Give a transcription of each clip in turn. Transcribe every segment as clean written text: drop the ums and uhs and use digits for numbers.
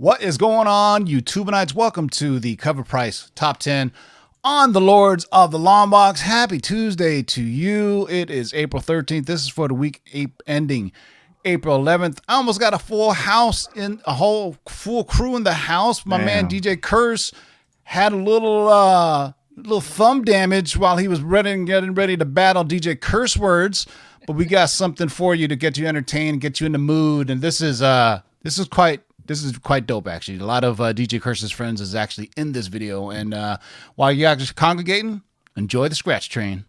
What is going on, YouTubenites? Welcome to the CovrPrice Top 10 on the Lords of the Long Box. Happy Tuesday to you. It is April 13th. This is for the week ending April 11th. I almost got a full house, in a whole full crew in the house. My man DJ Curse had a little thumb damage while he was getting ready to battle DJ Curse Words. But we got something for you to get you entertained, get you in the mood, and this is quite dope, actually. A lot of DJ Curse's friends is actually in this video. And while you're actually congregating, enjoy the scratch train.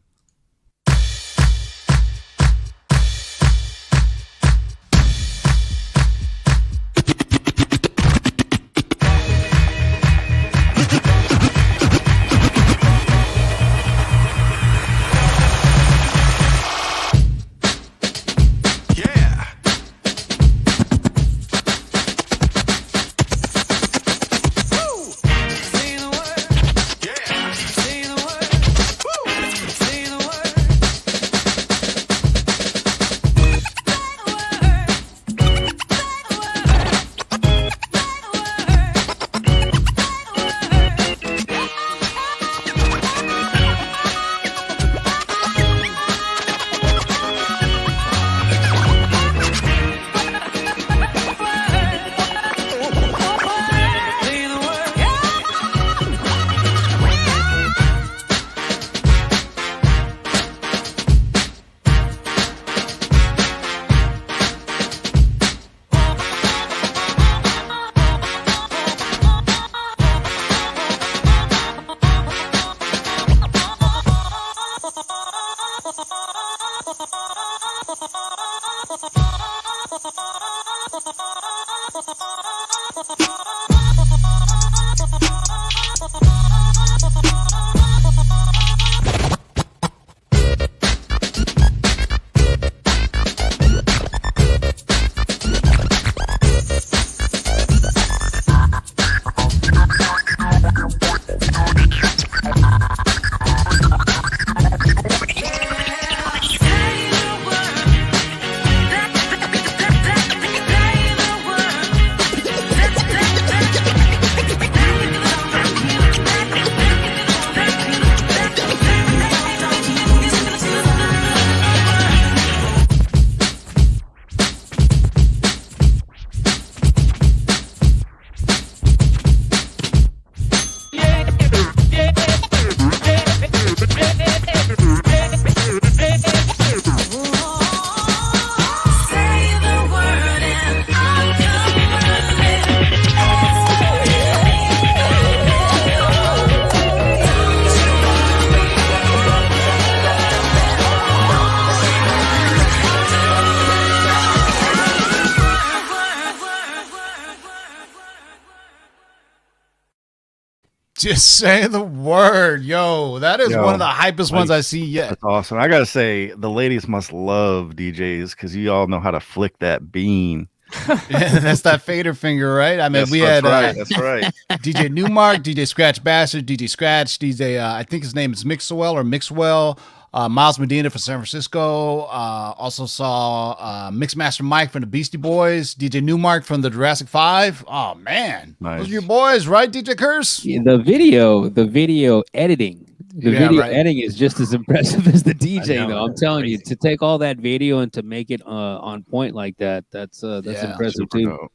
Just say the word, yo. That is one of the hypest ones I see yet. That's awesome. I gotta say, the ladies must love DJs because you all know how to flick that bean. Yeah, that's that fader finger, right? I mean, that's right. DJ Newmark, DJ Scratch Bastard, DJ Scratch, DJ. I think his name is Mixwell or Mixwell. Miles Medina from San Francisco. Also saw Mixmaster Mike from the Beastie Boys. DJ Newmark from the Jurassic 5. Oh man, nice. Those are your boys, right? DJ Curse. Yeah, the video editing. The video editing is just as impressive as the DJ, though. I'm telling you, to take all that video and to make it on point like that, that's impressive too. Dope.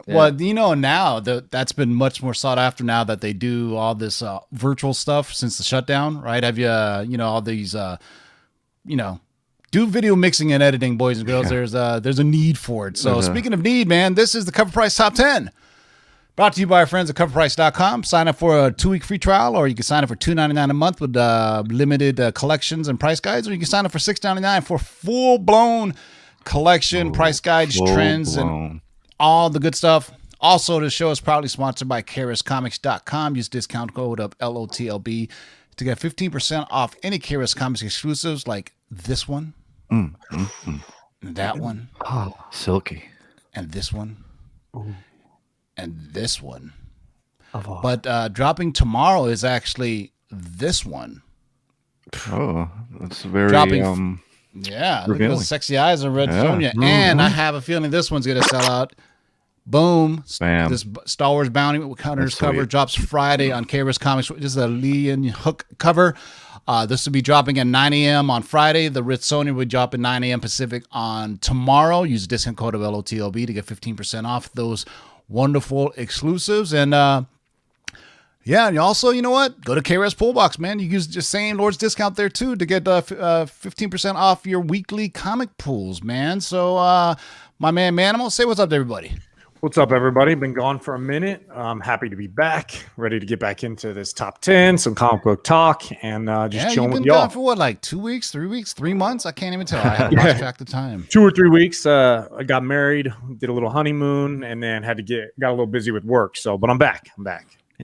Well, you know, now that's been much more sought after now that they do all this virtual stuff since the shutdown, right? Have you, all these, do video mixing and editing, boys and girls. Yeah. There's a need for it. So speaking of need, man, this is the CovrPrice Top 10. Brought to you by our friends at CovrPrice.com. Sign up for a 2-week free trial, or you can sign up for $2.99 a month with limited collections and price guides, or you can sign up for $6.99 for full-blown collection, price guides, trends, and all the good stuff. Also, the show is proudly sponsored by KRSComics.com. Use discount code of LOTLB to get 15% off any KRS Comics exclusives like this one, that one, silky, and this one. Ooh. And this one. But dropping tomorrow is actually this one. Oh, that's very yeah, look at those sexy eyes of Red Sonia. And I have a feeling this one's gonna sell out Boom. Bam. This Star Wars Bounty Hunters cover drops Friday on CovrPrice Comics. This is a Lee and Hook cover. This will be dropping at 9 a.m. on Friday. The Ritz-Sony will drop at 9 a.m. Pacific on tomorrow. Use the discount code of LOTLB to get 15% off those wonderful exclusives. And yeah, and also, you know what? Go to KRS Pool Box, man. You use the same Lord's discount there too to get 15% off your weekly comic pools, man. So my man Manimal, say what's up to everybody. What's up, everybody? Been gone for a minute. I'm happy to be back, ready to get back into this top 10, some comic book talk, and just chilling with y'all. Gone for what, like 2 weeks, 3 weeks, 3 months? I can't even tell. I have lost track of time. 2 or 3 weeks. I got married, did a little honeymoon, and then got a little busy with work. So, but I'm back.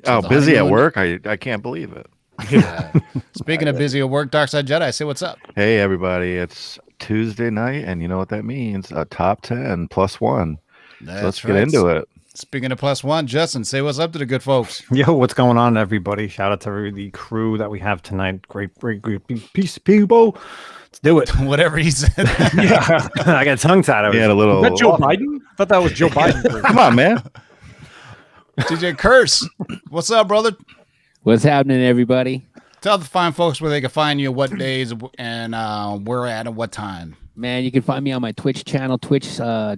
Oh, busy at work? I can't believe it. Yeah. Speaking of busy at work, Darkside Jedi, say what's up. Hey, everybody. It's Tuesday night, and you know what that means. A top 10 plus one. So let's get into it. Speaking of plus one, Justin, say what's up to the good folks. Yo, what's going on, everybody? Shout out to the crew that we have tonight. Great piece of people. Let's do it. Whatever he said. Yeah, I got tongue tied. He had a little. Is that Joe Biden? I thought that was Joe Biden. Come on, man. DJ Curse, what's up, brother? What's happening, everybody? Tell the fine folks where they can find you, what days, and where at and what time. Man, you can find me on my Twitch channel, twitch.tv/I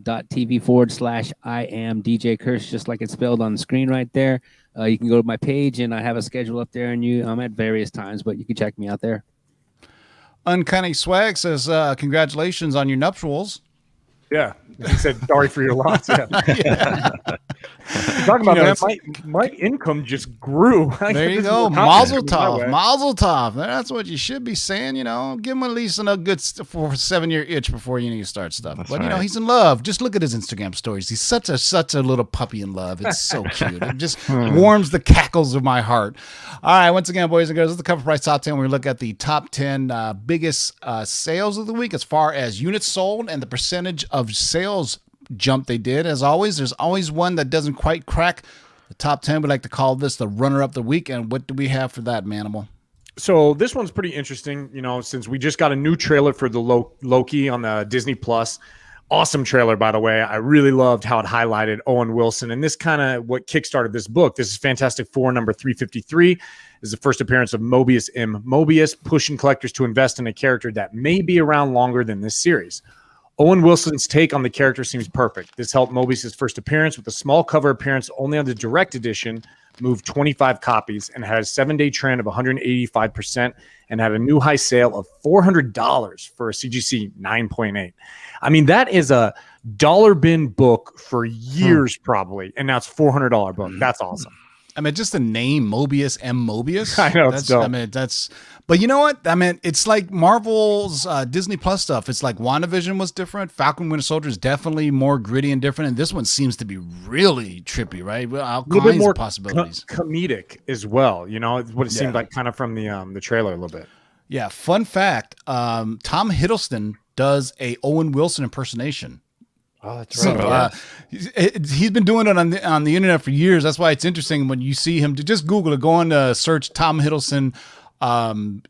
am DJ Curse, just like it's spelled on the screen right there. You can go to my page, and I have a schedule up there, and I'm at various times, but you can check me out there. Uncanny Swag says, congratulations on your nuptials. Yeah. He said, sorry for your loss. Yeah. Yeah. Talking about that, my income just grew. There you go. Mazel tov. Mazel tov. That's what you should be saying, Give him at least a good for 7-year itch before you need to start stuff. That's but, right. He's in love. Just look at his Instagram stories. He's such a little puppy in love. It's so cute. It just warms the cackles of my heart. All right. Once again, boys and girls, this is the CovrPrice Top 10. We look at the top 10 biggest sales of the week as far as units sold and the percentage of sales jump they did. As always, there's always one that doesn't quite crack the top 10. We like to call this the runner-up of the week. And what do we have for that, Manimal? So this one's pretty interesting, since we just got a new trailer for the Loki on the Disney Plus. Awesome trailer, by the way. I really loved how it highlighted Owen Wilson. And this kind of what kickstarted this book. This is Fantastic Four number 353. This is the first appearance of Mobius M. Mobius, pushing collectors to invest in a character that may be around longer than this series. Owen Wilson's take on the character seems perfect. This helped Mobius' first appearance with a small cover appearance only on the direct edition, moved 25 copies, and had a 7-day trend of 185% and had a new high sale of $400 for a CGC 9.8. I mean, that is a dollar bin book for years probably, and now it's $400 book. That's awesome. I mean, just the name Mobius M. Mobius. I know, it's dope. But you know what? I mean, it's like Marvel's Disney Plus stuff. It's like WandaVision was different. Falcon Winter Soldier is definitely more gritty and different. And this one seems to be really trippy, right? All A little bit more of possibilities. Comedic as well. What it seemed like kind of from the trailer a little bit. Yeah. Fun fact, Tom Hiddleston does a Owen Wilson impersonation. Oh, that's So, right. he's been doing it on the internet for years. That's why it's interesting when you see him. To just Google it, go on to search Tom Hiddleston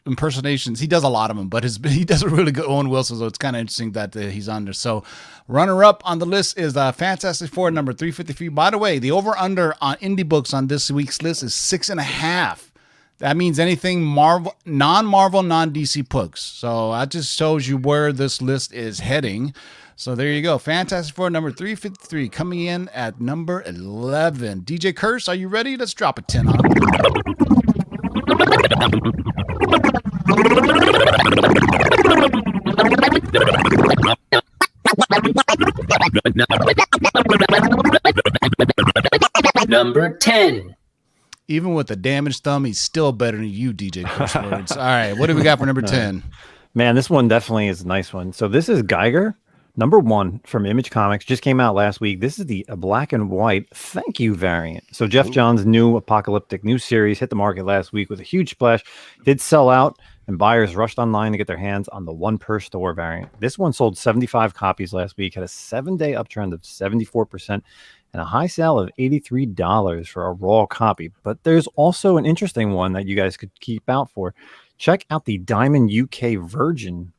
impersonations. He does a lot of them, but he does a really good Owen Wilson. So it's kind of interesting that he's on there. So runner up on the list is Fantastic Four number 353. By the way, the over under on indie books on this week's list is 6.5. That means anything Marvel, non-DC books. So that just shows you where this list is heading. So there you go. Fantastic Four number 353 coming in at number 11. DJ Curse, are you ready? Let's drop a 10 on him. Number 10. Even with a damaged thumb, he's still better than you, DJ Curse Words. All right, what do we got for number 10? Man, this one definitely is a nice one. So this is Geiger, number 1 from Image Comics. Just came out last week. This is the black and white thank you variant. So Jeff Johns' new apocalyptic new series hit the market last week with a huge splash. Did sell out, and buyers rushed online to get their hands on the one per store variant. This one sold 75 copies last week, had a 7-day uptrend of 74%, and a high sale of $83 for a raw copy. But there's also an interesting one that you guys could keep out for. Check out the Diamond UK Virgin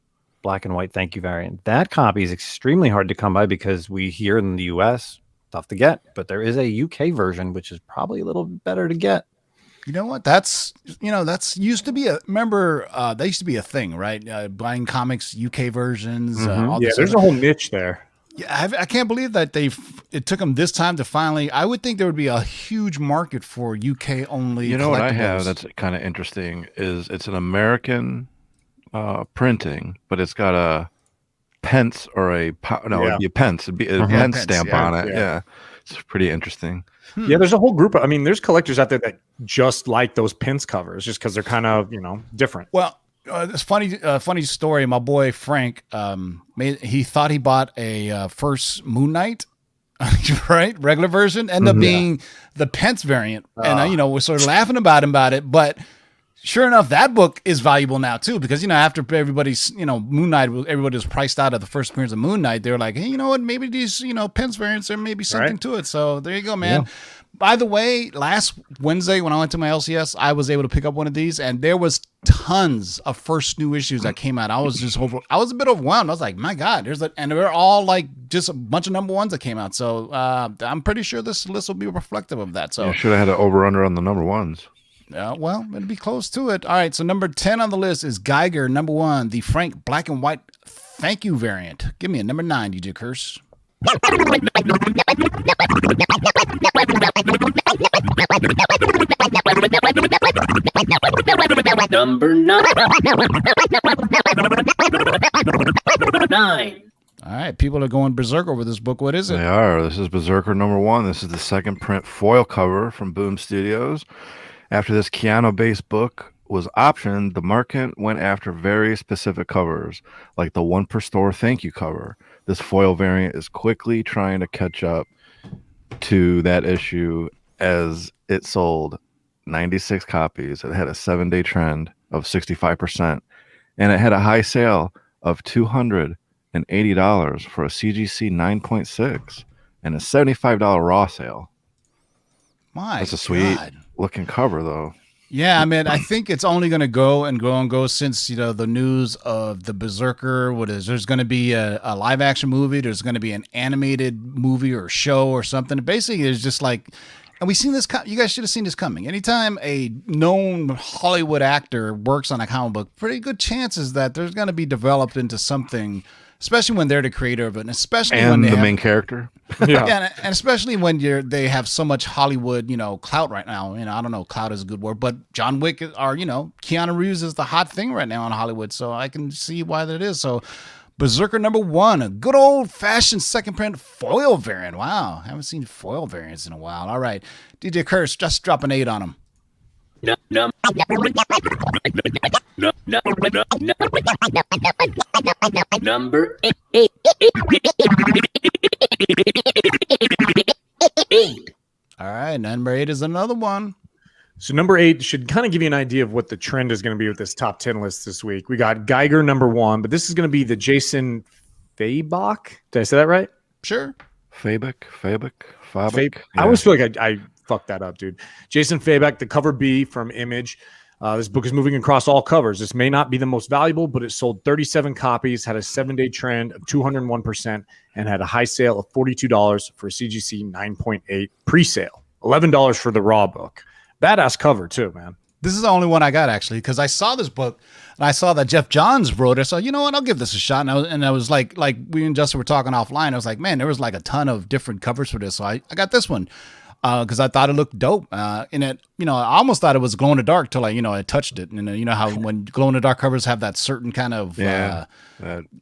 black and white thank you variant. That copy is extremely hard to come by because we here in the US tough to get. But there is a UK version, which is probably a little better to get. You know what? That's used to be that used to be a thing, right? Buying comics, UK versions. All Yeah, this there's a whole niche there. Yeah, I can't believe that it took them this time to finally. I would think there would be a huge market for UK only. You know what I have that's kind of interesting is it's an American printing, but it's got a pence or it'd be a pence. It'd be a pence stamp on it. Yeah, it's pretty interesting. Yeah, there's a whole group of, there's collectors out there that just like those pins covers just because they're kind of, different. Well, it's funny story. My boy Frank, he thought he bought a first Moon Knight, right? Regular version, ended up being the pence variant. And, we're sort of laughing about it. But sure enough, that book is valuable now, too, because, after everybody's, Moon Knight, everybody was priced out of the first appearance of Moon Knight. They were like, hey, you know what? Maybe these, pence variants, there may be something to it. So there you go, man. Yeah. By the way, last Wednesday when I went to my LCS, I was able to pick up one of these, and there was tons of first new issues that came out. I was a bit overwhelmed. I was like, my God, and they're all like just a bunch of number ones that came out. So I'm pretty sure this list will be reflective of that. So should have had an over-under on the number ones. Well, it'd be close to it. All right, so number 10 on the list is Geiger, number 1, the Frank black and white thank you variant. Give me a number 9, DJ Curse. Number 9. All right, people are going berserk over this book. What is it? They are. This is Berserker number 1. This is the second print foil cover from Boom Studios. After this Keanu-based book was optioned, the market went after very specific covers, like the one per store thank you cover. This foil variant is quickly trying to catch up to that issue as it sold 96 copies. It had a 7-day trend of 65%, and it had a high sale of $280 for a CGC 9.6 and a $75 raw sale. That's a sweet looking cover, though. Yeah, I think it's only going to go and grow and go since, the news of the Berserker, there's going to be a live action movie, there's going to be an animated movie or show or something. Basically, it's just like, and we've seen this, you guys should have seen this coming. Anytime a known Hollywood actor works on a comic book, pretty good chances that there's going to be developed into something, especially when they're the creator of it, and especially when they main character. Yeah, and especially when they have so much Hollywood, clout right now. I don't know, clout is a good word, but John Wick Keanu Reeves is the hot thing right now in Hollywood, so I can see why that is. So Berserker number 1, a good old fashioned second print foil variant. Wow, haven't seen foil variants in a while. All right, DJ Curse, just drop an 8 on them. Number 8. All right, number 8 is another one. So number 8 should kind of give you an idea of what the trend is going to be with this top 10 list this week. We got Geiger number 1, but this is going to be the Jason Fabok. Did I say that right? Sure. Fabok. Yeah. I always feel like I fucked that up, dude. Jason Fabok, the cover B from Image. This book is moving across all covers. This may not be the most valuable, but it sold 37 copies, had a 7-day trend of 201%, and had a high sale of $42 for a CGC 9.8 pre-sale. $11 for the raw book. Badass cover too, man. This is the only one I got, actually, because I saw this book and I saw that Jeff Johns wrote it. So, you know what? I'll give this a shot. And I was like we and Justin were talking offline. I was like, man, there was like a ton of different covers for this. So I got this one because I thought it looked dope. And it, I almost thought it was glow in the dark till I touched it. And you know how when glow in the dark covers have that certain kind of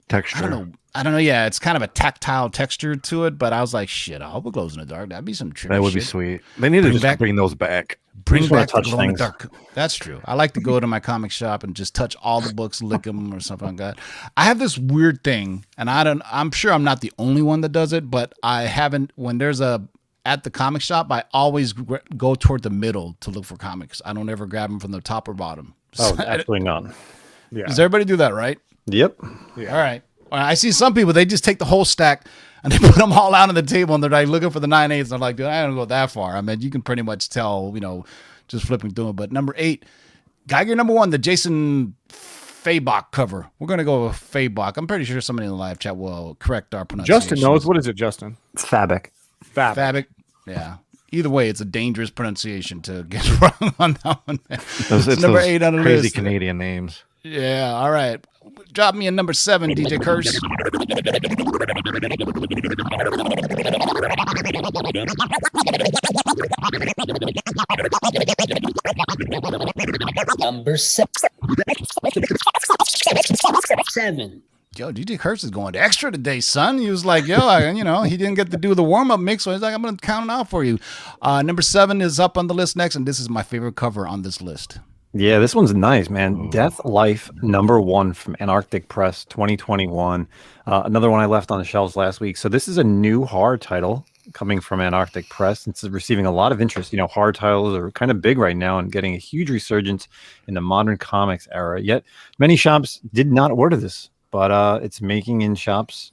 texture. I don't know. Yeah, it's kind of a tactile texture to it, but I was like, shit, I hope it glows in the dark. That'd be some trippy. That would be sweet. They need to bring those back. Bring back the glow in the dark. That's true. I like to go to my comic shop and just touch all the books, lick them or something like that. I have this weird thing, and I'm sure I'm not the only one that does it, but I haven't. When there's at the comic shop, I always go toward the middle to look for comics. I don't ever grab them from the top or bottom. Oh, absolutely none. Yeah. Does everybody do that, right? Yep. Yeah. All right. I see some people, they just take the whole stack and they put them all out on the table and they're like looking for the 9/8. And they're like, dude, I don't go that far. You can pretty much tell, just flipping through it. But number 8, Geiger number 1, the Jason Fabok cover. We're going to go with Fabok. I'm pretty sure somebody in the live chat will correct our pronunciation. Justin knows. What is it, Justin? It's Fabok. Fabic. Yeah. Either way, it's a dangerous pronunciation to get wrong on that one. It's number those 8 on the crazy list. Canadian names. Yeah. All right. Drop me a number 7, DJ Curse. Number 7. Yo, DJ Curse is going extra today, son. He was like, yo, he didn't get to do the warm-up mix, so he's like, I'm going to count it out for you. Number 7 is up on the list next, and this is my favorite cover on this list. Yeah, this one's nice, man. Death Life #1 from Antarctic Press 2021. Another one I left on the shelves last week. So this is a new horror title coming from Antarctic Press. It's receiving a lot of interest. Horror titles are kind of big right now and getting a huge resurgence in the modern comics era. Yet many shops did not order this, but it's making in shops,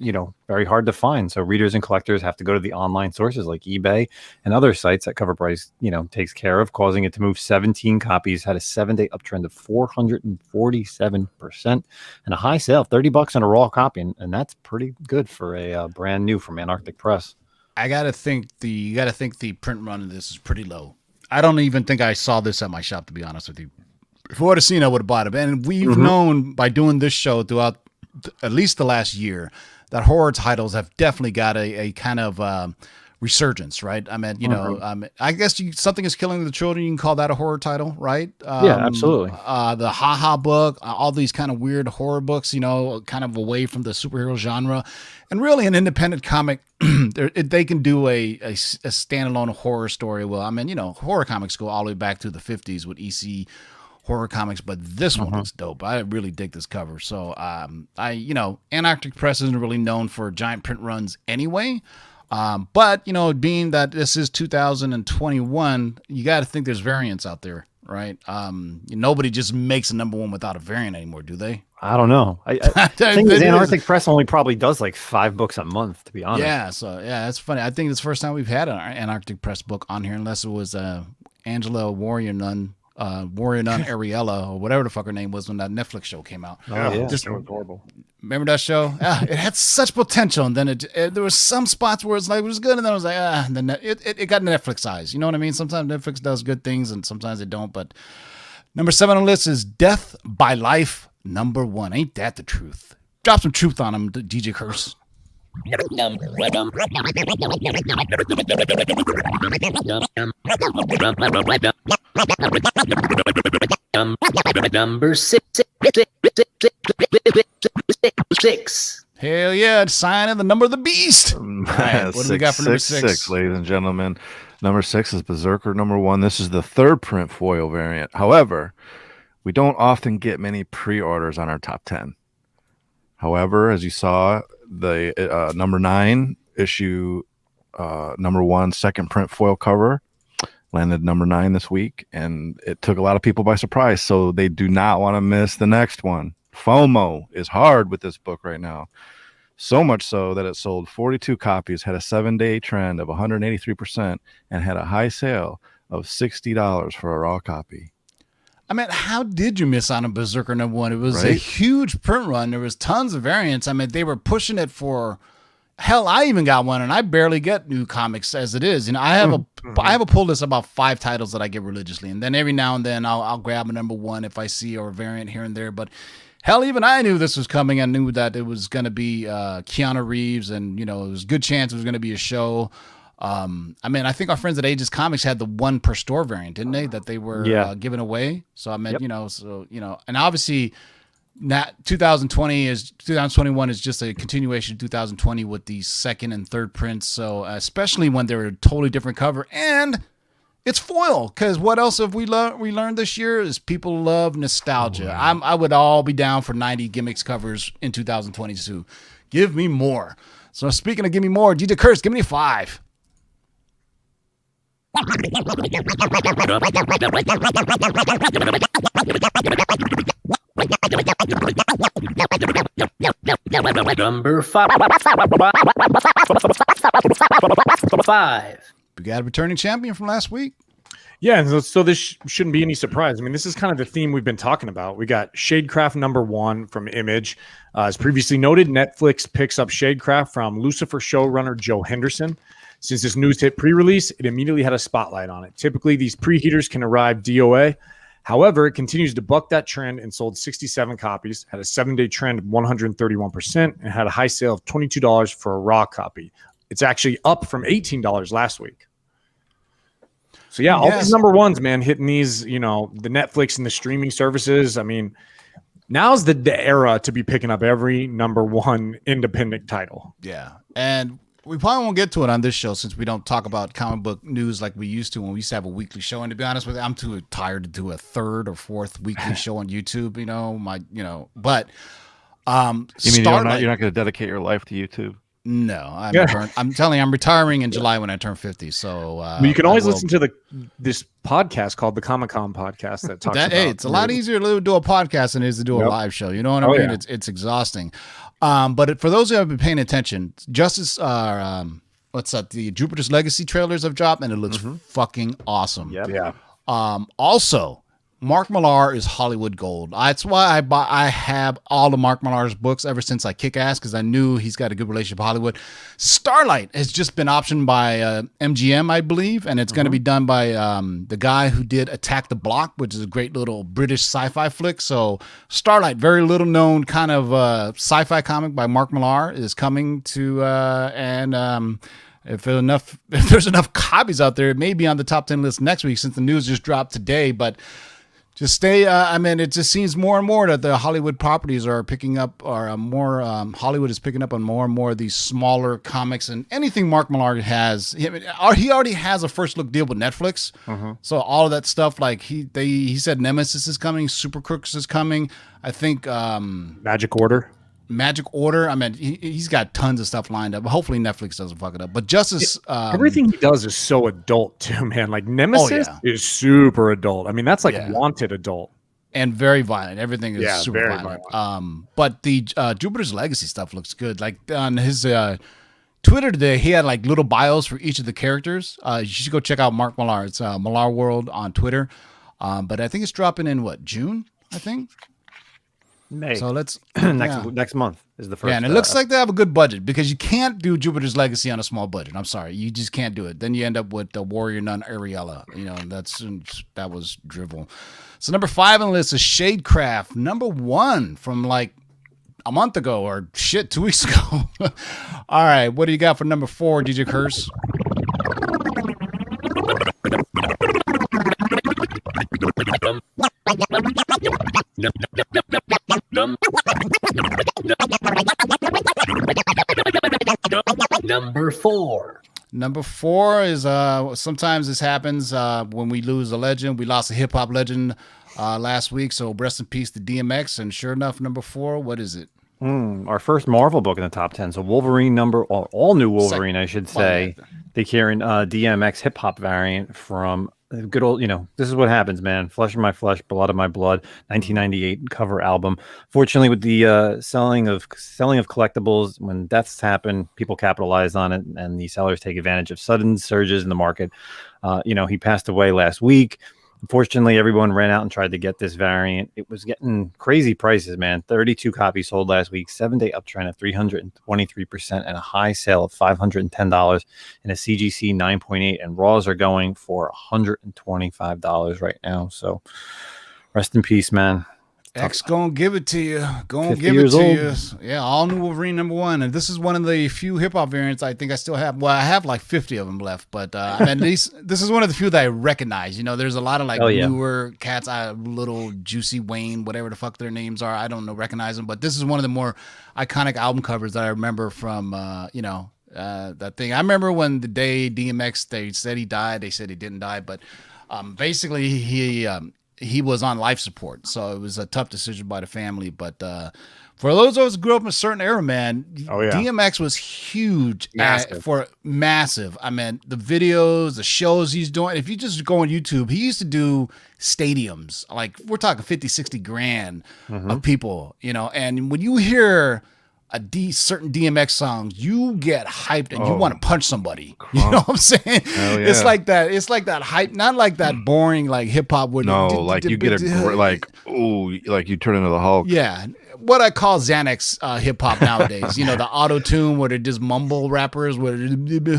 very hard to find. So readers and collectors have to go to the online sources like eBay and other sites that CovrPrice, takes care of, causing it to move 17 copies, had a 7-day uptrend of 447% and a high sale of $30 on a raw copy. And that's pretty good for a brand new from Antarctic Press. You got to think the print run of this is pretty low. I don't even think I saw this at my shop, to be honest with you. If I would have seen it, I would have bought it. And we've known by doing this show throughout at least the last year that horror titles have definitely got a kind of resurgence, right? I mean, I guess Something is Killing the Children. You can call that a horror title, right? Yeah, absolutely. The Ha book, all these kind of weird horror books, kind of away from the superhero genre, and really an independent comic. They can do a standalone horror story. Well, I mean, horror comics go all the way back to the 50s with EC horror comics, but this one looks dope. I really dig this cover. So, Antarctic Press isn't really known for giant print runs anyway. But being that this is 2021, you got to think there's variants out there, right? Nobody just makes a #1 without a variant anymore, do they? I don't know. I think Antarctic Press only probably does like 5 books a month, to be honest. Yeah. So that's funny. I think it's the first time we've had an Antarctic Press book on here, unless it was Angela Warrior Nun Ariella, or whatever the fuck her name was when that Netflix show came out. Yeah, yeah. just horrible. Remember that show? It had such potential, and then there was some spots where it was good, and then I was like, and then it got Netflix eyes. You know what I mean? Sometimes Netflix does good things, and sometimes they don't. But number 7 on the list is Death by Life #1. Ain't that the truth? Drop some truth on him, DJ Curse. Number 6. Hell yeah, it's sign of the number of the beast. All right, what do we got for number 6? Ladies and gentlemen? Number 6 is Berserker #1. This is the 3rd print foil variant. However, we don't often get many pre-orders on our top 10. However, as you saw, the number 9 issue, #1 second print foil cover landed number 9 this week, and it took a lot of people by surprise. So they do not want to miss the next one. FOMO is hard with this book right now. So much so that it sold 42 copies, had a 7-day trend of 183%, and had a high sale of $60 for a raw copy. I mean, how did you miss on a Berserker #1? It was a huge print run. There was tons of variants. I mean, they were pushing it for, hell, I even got one, and I barely get new comics as it is. I have a pull list about 5 titles that I get religiously, and then every now and then I'll grab a #1 if I see or a variant here and there. But hell, even I knew this was coming. I knew that it was going to be Keanu Reeves, and it was a good chance it was going to be a show. I mean, I think our friends at Aegis Comics had the 1 per store variant, didn't they? That they were giving away. So I mean, and obviously, 2021 is just a continuation of 2020 with the 2nd and 3rd prints. So especially when they're a totally different cover, and it's foil. Because what else have we learned this year is people love nostalgia. I would all be down for 90 gimmicks covers in 2022. Give me more. So speaking of give me more, DJ Curse, give me 5. Number 5. We got a returning champion from last week. Yeah, and so this shouldn't be any surprise. I mean, this is kind of the theme we've been talking about. We got Shadecraft #1 from Image. As previously noted, Netflix picks up Shadecraft from Lucifer showrunner Joe Henderson. Since this news hit pre-release, it immediately had a spotlight on it. Typically, these preheaters can arrive DOA. However, it continues to buck that trend and sold 67 copies, had a 7-day trend of 131%, and had a high sale of $22 for a raw copy. It's actually up from $18 last week. So yeah, all these number ones, man, hitting these, the Netflix and the streaming services. I mean, now's the era to be picking up every number one independent title. Yeah. And we probably won't get to it on this show since we don't talk about comic book news like we used to when we used to have a weekly show. And to be honest with you, I'm too tired to do a third or fourth weekly show on YouTube, but you mean you're not going to dedicate your life to YouTube? No, I'm telling you, I'm retiring in July when I turn 50. So you can always listen to this podcast called the Comic-Con podcast that talks about. Hey, it's a lot easier to do a podcast than it is to do a live show. You know what I mean? Yeah. It's exhausting. But for those who have been paying attention, the Jupiter's Legacy trailers have dropped, and it looks fucking awesome. Yep. Yeah. Also, Mark Millar is Hollywood gold. That's why I have all of Mark Millar's books ever since I kick ass, because I knew he's got a good relationship with Hollywood. Starlight has just been optioned by MGM, I believe, and it's going to be done by the guy who did Attack the Block, which is a great little British sci-fi flick. So Starlight, very little known kind of sci-fi comic by Mark Millar, is coming to If there's enough copies out there, it may be on the top 10 list next week since the news just dropped today. But just stay. It just seems more and more that the Hollywood properties are picking up, or Hollywood is picking up on more and more of these smaller comics, and anything Mark Millar has. He already has a first look deal with Netflix, so all of that stuff. Like he said, Nemesis is coming, Super Crooks is coming. I think Magic Order. I mean, he's got tons of stuff lined up. Hopefully Netflix doesn't fuck it up. But Justice... everything he does is so adult too, man. Like Nemesis is super adult. I mean, that's like wanted adult. And very violent. Everything is super violent. But the Jupiter's Legacy stuff looks good. Like on his Twitter today, he had like little bios for each of the characters. You should go check out Mark Millar. It's Millar World on Twitter. But I think it's dropping in June, I think? May. So let's next month is the first. Yeah, and it looks like they have a good budget, because you can't do Jupiter's Legacy on a small budget. I'm sorry, you just can't do it. Then you end up with the Warrior Nun Ariella. And that was drivel. So number 5 on the list is Shadecraft, number 1 from like a month ago, or 2 weeks ago. All right, what do you got for number 4, DJ Curse? Number 4. Number 4 is sometimes this happens when we lose a legend. We lost a hip hop legend last week, so rest in peace to DMX. And sure enough, number 4, what is it? Our first Marvel book in the top 10. So Wolverine all new Wolverine, I should say. They carry an DMX hip hop variant from good old, this is what happens, man. Flesh of my flesh, blood of my blood. 1998 cover album. Fortunately, with the selling of collectibles, when deaths happen, people capitalize on it, and the sellers take advantage of sudden surges in the market. He passed away last week. Unfortunately, everyone ran out and tried to get this variant. It was getting crazy prices, man. 32 copies sold last week, 7-day uptrend of 323%, and a high sale of $510 and a CGC 9.8. And Raws are going for $125 right now. So rest in peace, man. X gonna give it to you. Gonna give it to you. Yeah, all new Wolverine number 1, and this is one of the few hip hop variants I think I still have. Well, I have like 50 of them left, but at least this is one of the few that I recognize. There's a lot of like newer cats, little Juicy Wayne, whatever the fuck their names are. I don't know, recognize them, but this is one of the more iconic album covers that I remember from that thing. I remember when the day DMX, they said he died. They said he didn't die, but basically he was on life support, so it was a tough decision by the family. But for those of us who grew up in a certain era, man, DMX was huge. Massive. I mean, the videos, the shows he's doing. If you just go on YouTube, he used to do stadiums. Like, we're talking 50, 60 grand of people, and when you hear certain DMX songs, you get hyped and you want to punch somebody. You know what I'm saying? Yeah. It's like that. It's like that hype, not like that boring like hip hop. You get like you turn into the Hulk. Yeah, what I call Xanax hip hop nowadays. You know, the auto tune where they just mumble rappers. DMX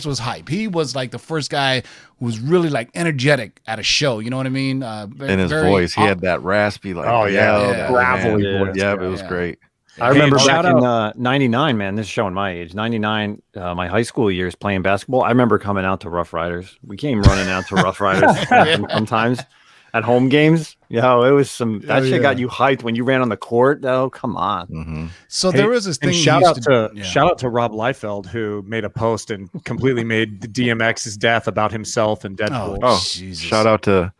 was hype. He was like the first guy who was really like energetic at a show. You know what I mean? In his voice, he had that raspy, like gravelly voice. Yeah, it was great. I remember back in '99, man. This is showing my age. '99, my high school years playing basketball. I remember coming out to Rough Riders. We came running out to Rough Riders sometimes at home games. Yo, it was that shit got you hyped when you ran on the court. Oh, come on. Mm-hmm. So there was this thing. Shout out to Rob Liefeld, who made a post and completely made DMX's death about himself and Deadpool. Oh, Jesus. Shout out to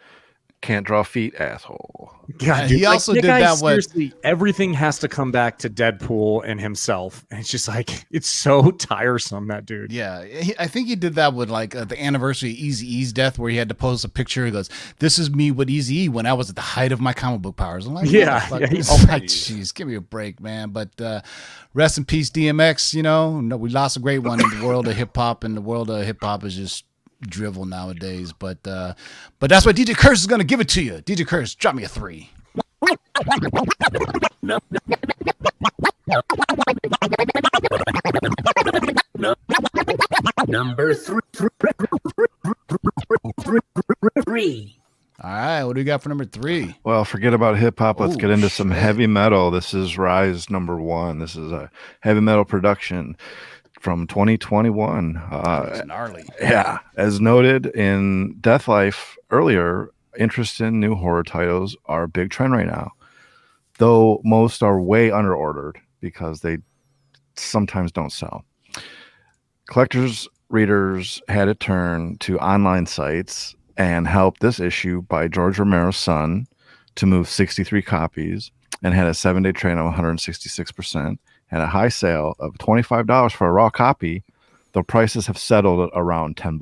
Can't Draw Feet, asshole. God, he also did that. Seriously, everything has to come back to Deadpool and himself, and it's just like it's so tiresome. That dude. Yeah, I think he did that with like the anniversary of Eazy-E's death, where he had to post a picture. He goes, "This is me with Eazy-E when I was at the height of my comic book powers." I'm like, jeez, give me a break, man. But rest in peace, DMX. You know, we lost a great one in the world of hip hop, and the world of hip hop is just drivel nowadays, but that's why DJ Curse is gonna give it to you. DJ Curse, drop me a 3. Number 3. All right, what do we got for number 3? Well, forget about hip hop. Let's get into some heavy metal. This is Rise number 1. This is a heavy metal production from 2021. Gnarly. Yeah. As noted in Death Life earlier, interest in new horror titles are a big trend right now, though most are way under-ordered because they sometimes don't sell. Collectors' readers had to turn to online sites and helped this issue by George Romero's son to move 63 copies and had a 7-day trade of 166%. And a high sale of $25 for a raw copy, though prices have settled at around $10.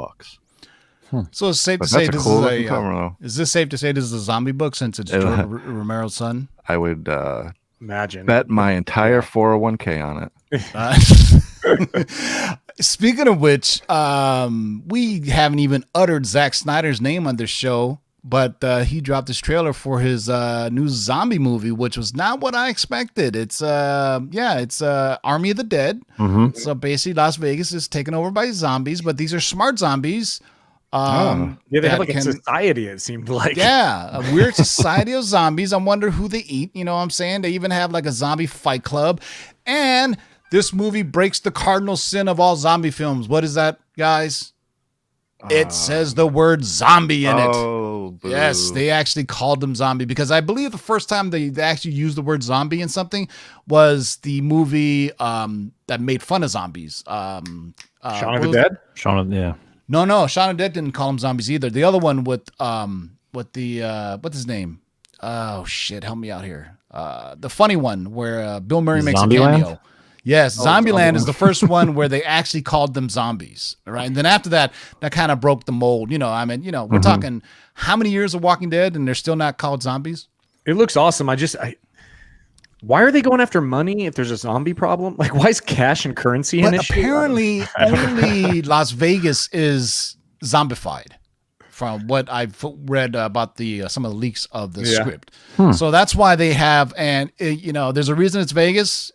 So it's safe to say this is this safe to say this is a zombie book since it's George Romero's son? I would imagine bet my entire 401k on it. Speaking of which, we haven't even uttered Zack Snyder's name on this show. But he dropped his trailer for his new zombie movie, which was not what I expected. It's Army of the Dead. Mm-hmm. So basically, Las Vegas is taken over by zombies, but these are smart zombies. They have like a society. It seemed like a weird society of zombies. I wonder who they eat. You know what I'm saying? They even have like a zombie fight club, and this movie breaks the cardinal sin of all zombie films. What is that, guys? It says the word zombie in it. Boo. Yes, they actually called them zombie because I believe the first time they actually used the word zombie in something was the movie that made fun of zombies. Shaun of the Dead? No, Shaun of the Dead didn't call them zombies either. The other one with what's his name? Oh shit, help me out here. The funny one where Bill Murray makes a cameo. Yes, Zombieland is the first one where they actually called them zombies, right? And then after that kind of broke the mold. You know, I mean, we're talking how many years of Walking Dead and they're still not called zombies? It looks awesome. Why are they going after money if there's a zombie problem? Like, why is cash and currency an issue? Apparently, only Las Vegas is zombified. From what I've read about some of the leaks of the script. So that's why they have, and there's a reason it's Vegas.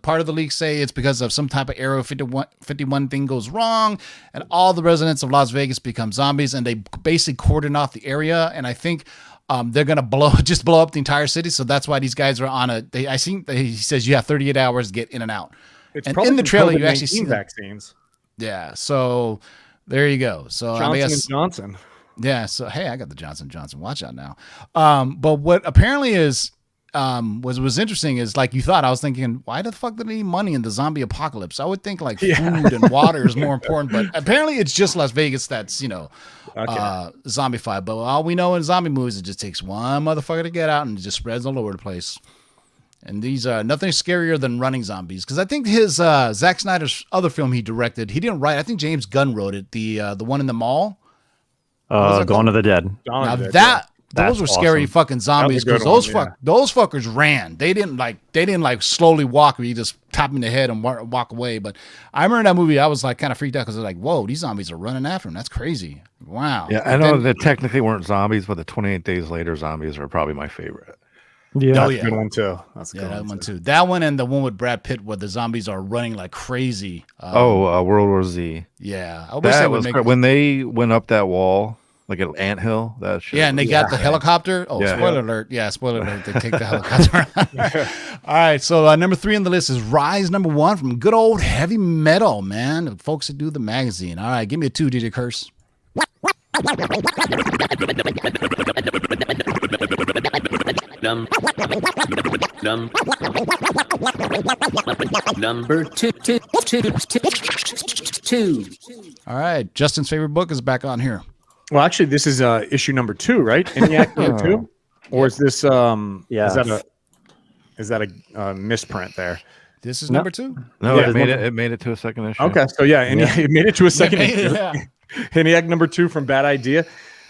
Part of the leaks say it's because of some type of Area 51 thing goes wrong, and all the residents of Las Vegas become zombies, and they basically cordon off the area. And I think they're gonna blow up the entire city. So that's why these guys are on I think he says you have 38 hours to get in and out. It's and probably in the trailer you actually see vaccines. Yeah. So there you go. So Johnson & Johnson. Yeah, so hey, I got the Johnson & Johnson. Watch out now. But what apparently is was interesting is like you thought. I was thinking, why the fuck do they need money in the zombie apocalypse? I would think like food and water is more important, but apparently it's just Las Vegas that's zombified. But all we know in zombie movies, it just takes one motherfucker to get out and it just spreads all over the place. And these are nothing scarier than running zombies. Because I think his Zack Snyder's other film he directed, he didn't write. I think James Gunn wrote it. The one in the mall. Dawn of the Dead. Those were scary fucking zombies because those fuckers ran. They didn't like slowly walk or you just tap them in the head and walk away. But I remember that movie. I was like kind of freaked out because they're like, whoa, these zombies are running after him. That's crazy. Wow. Yeah, I know that technically weren't zombies, but the 28 Days Later zombies are probably my favorite. Yeah. That's a good one too. That's a good that one too. That one and the one with Brad Pitt where the zombies are running like crazy. World War Z. Yeah. I wish they That would was make when they went up that wall, like an anthill. That shit. Yeah, and they got the helicopter. Oh, Yeah. spoiler alert. Yeah, spoiler alert. They take the helicopter. All right, so number 3 on the list is Rise number 1 from good old heavy metal, man. The folks that do the magazine. All right, give me a 2, DJ Curse. Number two. All right, Justin's favorite book is back on here. Well, actually, this is issue number 2, right? ENIAC number 2, or is this is that a misprint there? This is number 2. No, Yeah, it made it to a second issue. Okay, so it made it to a second issue. Yeah. ENIAC number 2 from Bad Idea.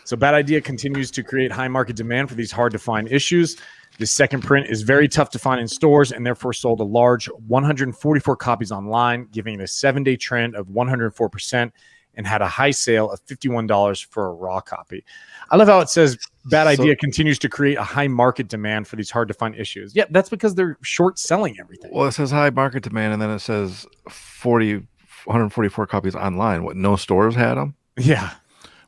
So Bad Idea continues to create high market demand for these hard to find issues. This second print is very tough to find in stores and therefore sold a large 144 copies online, giving it a 7-day trend of 104% and had a high sale of $51 for a raw copy. I love how it says Bad Idea continues to create a high market demand for these hard to find issues. Yeah, that's because they're short selling everything. Well, it says high market demand, and then it says 144 copies online. What? No stores had them. Yeah.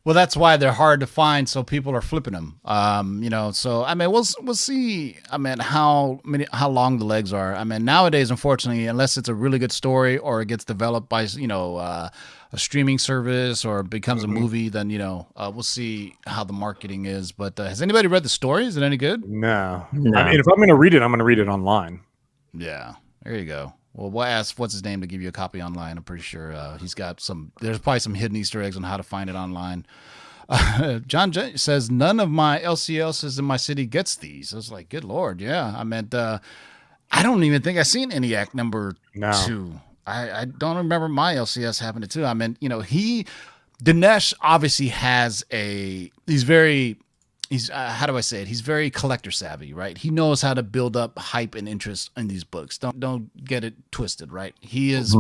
Well, that's why they're hard to find, so people are flipping them. So I mean, we'll see. I mean, how long the legs are. I mean, nowadays, unfortunately, unless it's a really good story or it gets developed by a streaming service or becomes a movie, then we'll see how the marketing is. But has anybody read the story? Is it any good? No. I mean, if I'm going to read it, I'm going to read it online. Yeah, there you go. Well, we'll ask what's his name to give you a copy online. I'm pretty sure he's got some. There's probably some hidden Easter eggs on how to find it online. John J says none of my LCSs in my city gets these. I was like, good Lord, yeah. I meant I don't even think I've seen ENIAC number 2. I don't remember my LCS having it too. I mean, Dinesh obviously has he's how do I say it? He's very collector savvy, right? He knows how to build up hype and interest in these books. Don't get it twisted, right? He is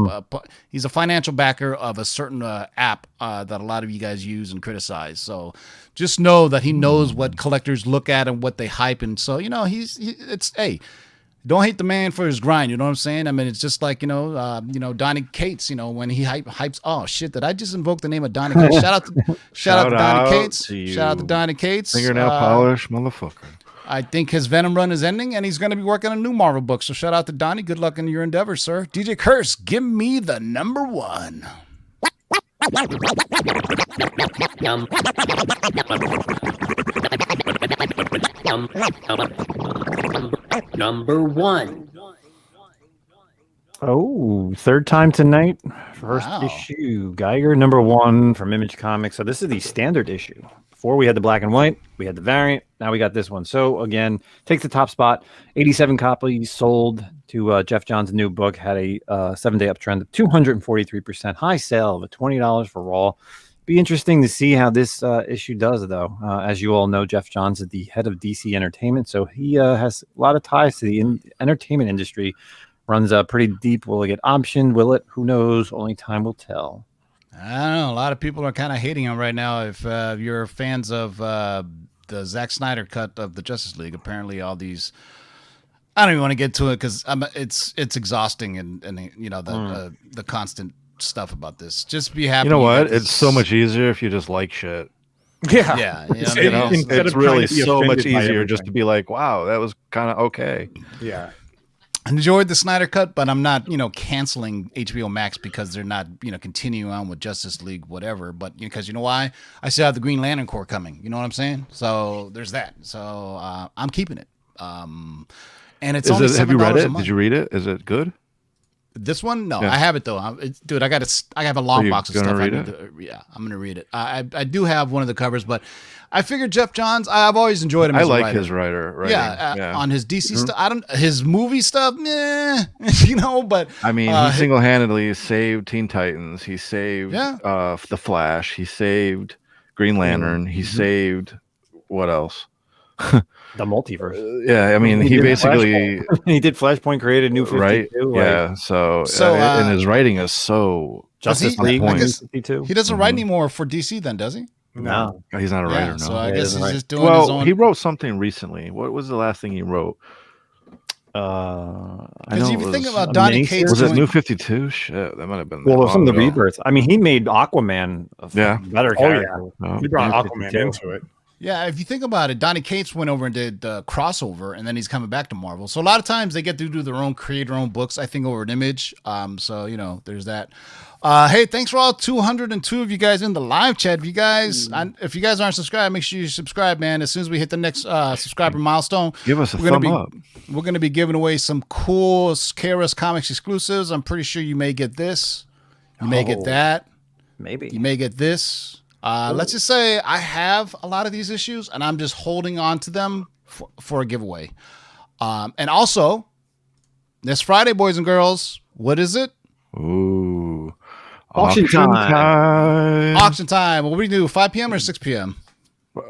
he's a financial backer of a certain app that a lot of you guys use and criticize. So just know that he knows what collectors look at and what they hype, and so don't hate the man for his grind. You know what I'm saying? I mean, it's just like, Donnie Cates, when he hypes. Oh, shit. Did I just invoke the name of Donnie Cates? Shout out to Donnie Cates. Shout out to Donnie Cates. Fingernail polish, motherfucker. I think his Venom run is ending, and he's going to be working on a new Marvel book. So shout out to Donnie. Good luck in your endeavors, sir. DJ Curse, give me the number 1. Number 1. Oh, third time tonight. First Wow. issue. Geiger number 1 from Image Comics. So this is the standard issue. Before we had the black and white, we had the variant. Now we got this one. So again, takes the top spot. 87 copies sold to Jeff John's new book. Had a 7-day uptrend of 243%. High sale of $20 for raw. Be interesting to see how this issue does, though. As you all know, Jeff Johns is the head of DC Entertainment, so he has a lot of ties to the entertainment industry. Runs pretty deep. Will it get optioned? Will it? Who knows? Only time will tell. I don't know. A lot of people are kind of hating him right now. If you're fans of the Zack Snyder cut of the Justice League, apparently all these. I don't even want to get to it because it's exhausting and the constant stuff about this. Just be happy. You know what? It's so much easier if you just like shit. Yeah. It's really so much easier just to be like, wow, that was kind of okay. Yeah. I enjoyed the Snyder cut, but I'm not, canceling HBO Max because they're not, continuing on with Justice League, whatever. But because you know why? I still have the Green Lantern Corps coming. You know what I'm saying? So there's that. So I'm keeping it. And it's only $7 have you read a it? month. Did you read it? Is it good? This one? No, Yeah. I have it though. Dude, I have a long box of stuff. Read I'm gonna read it. I do have one of the covers, but I figured Jeff Johns. I've always enjoyed him. I as a like writer. his writing. Yeah, on his DC stuff. His movie stuff, meh. But I mean, he single-handedly saved Teen Titans. He saved the Flash. He saved Green Lantern. He saved what else? The multiverse. I mean, he basically he did Flashpoint, created New 52. right. Yeah. So and his writing is so Justice he- League. I guess 52. he doesn't write anymore for DC, then, does he? No. He's not a writer. No. So I Yeah, he guess doesn't he's write. just doing his own. He wrote something recently. What was the last thing he wrote? Because if you think about Donny Cates, was it doing- New 52? Shit, that might have been. Well, that some of the long ago. rebirths. I mean, he made Aquaman a better character. No. He brought New Aquaman 52. into it. Yeah, if you think about it, Donny Cates went over and did the crossover, and then he's coming back to Marvel. So a lot of times they get to do their own, create their own books. I think over an Image. So there's that. Hey, thanks for all 202 of you guys in the live chat. If you guys aren't subscribed, make sure you subscribe, man. As soon as we hit the next subscriber milestone, Give us a thumb up. We're going to be giving away some cool KRS Comics exclusives. I'm pretty sure you may get this. You may get that. Maybe. You may get this. Let's just say I have a lot of these issues, and I'm just holding on to them for a giveaway. And also, this Friday, boys and girls, what is it? Ooh. Auction time. Auction time. What do we do, 5 p.m. or 6 p.m.?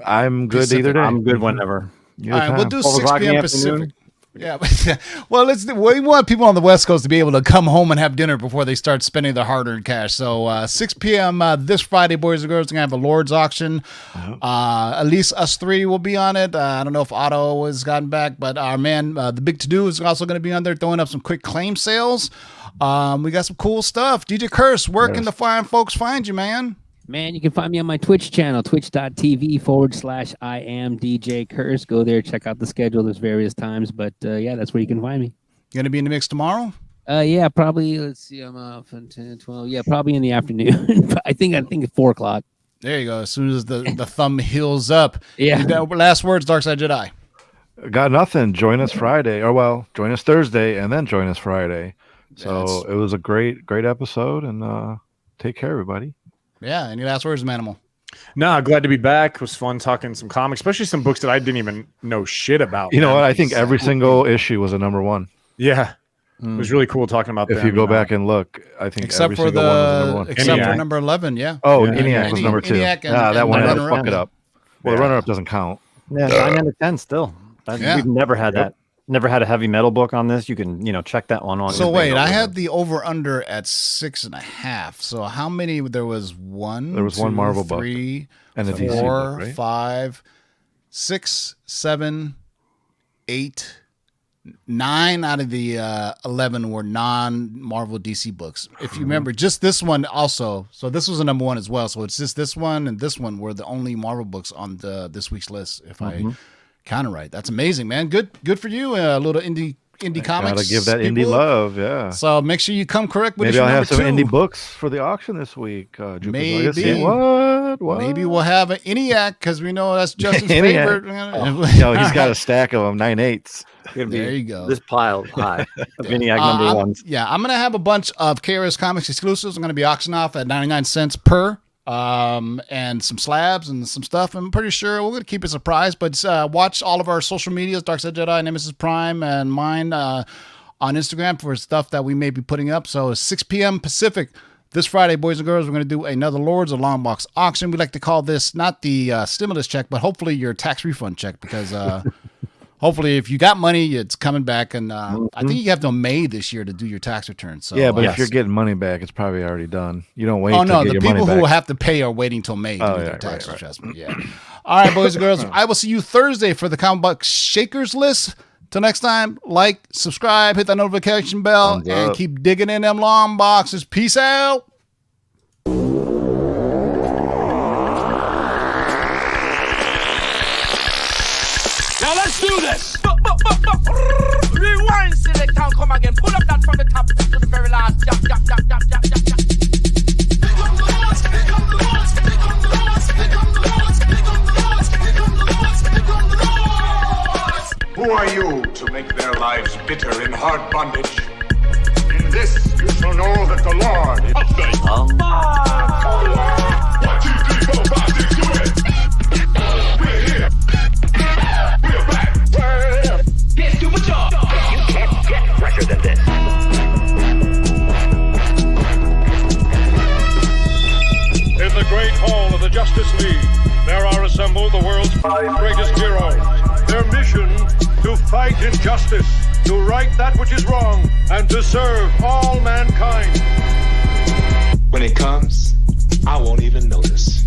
I'm good Pacific. either day. I'm good whenever. All right, we'll do 6 o'clock in the p.m. Pacific. Yeah. Well, we want people on the West Coast to be able to come home and have dinner before they start spending their hard-earned cash. So 6 p.m. This Friday, boys and girls, we're going to have a Lord's auction. At least us three will be on it. I don't know if Otto has gotten back, but our man, the Big To-Do, is also going to be on there throwing up some quick claim sales. We got some cool stuff. DJ Curse, where can the fine folks find you, man? Man, you can find me on my Twitch channel, twitch.tv/I am DJ Curse. Go there, check out the schedule. There's various times, but that's where you can find me. You going to be in the mix tomorrow? Yeah, probably. Let's see, I'm off at 10, 12. Yeah, probably in the afternoon. I think at 4 o'clock. There you go. As soon as the thumb heals up. Yeah. Last words, Darkside Jedi. Got nothing. Join us Friday, join us Thursday, and then join us Friday. So it was a great episode, and take care, everybody. Yeah. Any last words, Manimal? No, glad to be back. It was fun talking some comics, especially some books that I didn't even know shit about. You know what? I think every single issue was a #1. Yeah. It was really cool talking about If them. you go back and look, I think except every for single one was #1. except for number 11, yeah. Oh, Yeah. ENIAC was number 2. ENIAC and that one had to runner-up. fuck it up. Well, the runner-up doesn't count. Yeah, 9 out of 10 still. We've never had that. Never had a heavy metal book on this. You can, check that one on. So wait, I had the over/under at 6.5. So how many? There was one. There was one Marvel book 3, and a DC 4, book, right? 5, 6, 7, 8, 9 out of the 11 were non-Marvel DC books. If you remember, just this one also. So this was a #1 as well. So it's just this one and this one were the only Marvel books on this week's list. If I count it right, that's amazing, man. Good for you. A little indie comics. Gotta give that indie people. love, yeah. So make sure you come correct with Maybe issue I'll have some number 2. indie books for the auction this week. Maybe. What? Maybe we'll have an ENIAC because we know that's Justin's ENIAC. favorite. He's got a stack of them, 9/8s. There you go. This pile high. Viniac number 1s. Yeah, I'm gonna have a bunch of KRS Comics exclusives. I'm gonna be auctioning off at 99 cents per. And some slabs and some stuff. I'm pretty sure we're going to keep it a surprise, but watch all of our social medias, Darkside Jedi, Nemesis Prime, and mine on Instagram for stuff that we may be putting up. So 6 p.m. Pacific this Friday, boys and girls, we're going to do another Lords of Long Box auction. We like to call this not the stimulus check, but hopefully your tax refund check, because hopefully if you got money, it's coming back. And I think you have till May this year to do your tax return. So Yeah, but if you're getting money back, it's probably already done. You don't wait. Oh no, to the get your people money who back. have to pay are waiting till May to Oh, do yeah, their tax right. adjustment. Yeah. All right, boys and girls. I will see you Thursday for the Comic Book Shakers list. Till next time, like, subscribe, hit that notification bell, Thumbs and up. keep digging in them long boxes. Peace out. Now let's do this. Rewind, select, and come again. Pull up that from the top to the very last. Yap, yap, yap, yap, yap, yap, yap. Who are you to make their lives bitter in hard bondage? In this you shall know that the Lord is faithful. 1, 2, 3, 4, 5, 6, do it! We're here! We're back! Word up! Let's do what y'all. You can't get fresher than this. In the great hall of the Justice League, there are assembled the world's 5 greatest heroes. Their mission, to fight injustice, to right that which is wrong, and to serve all mankind. When it comes, I won't even notice.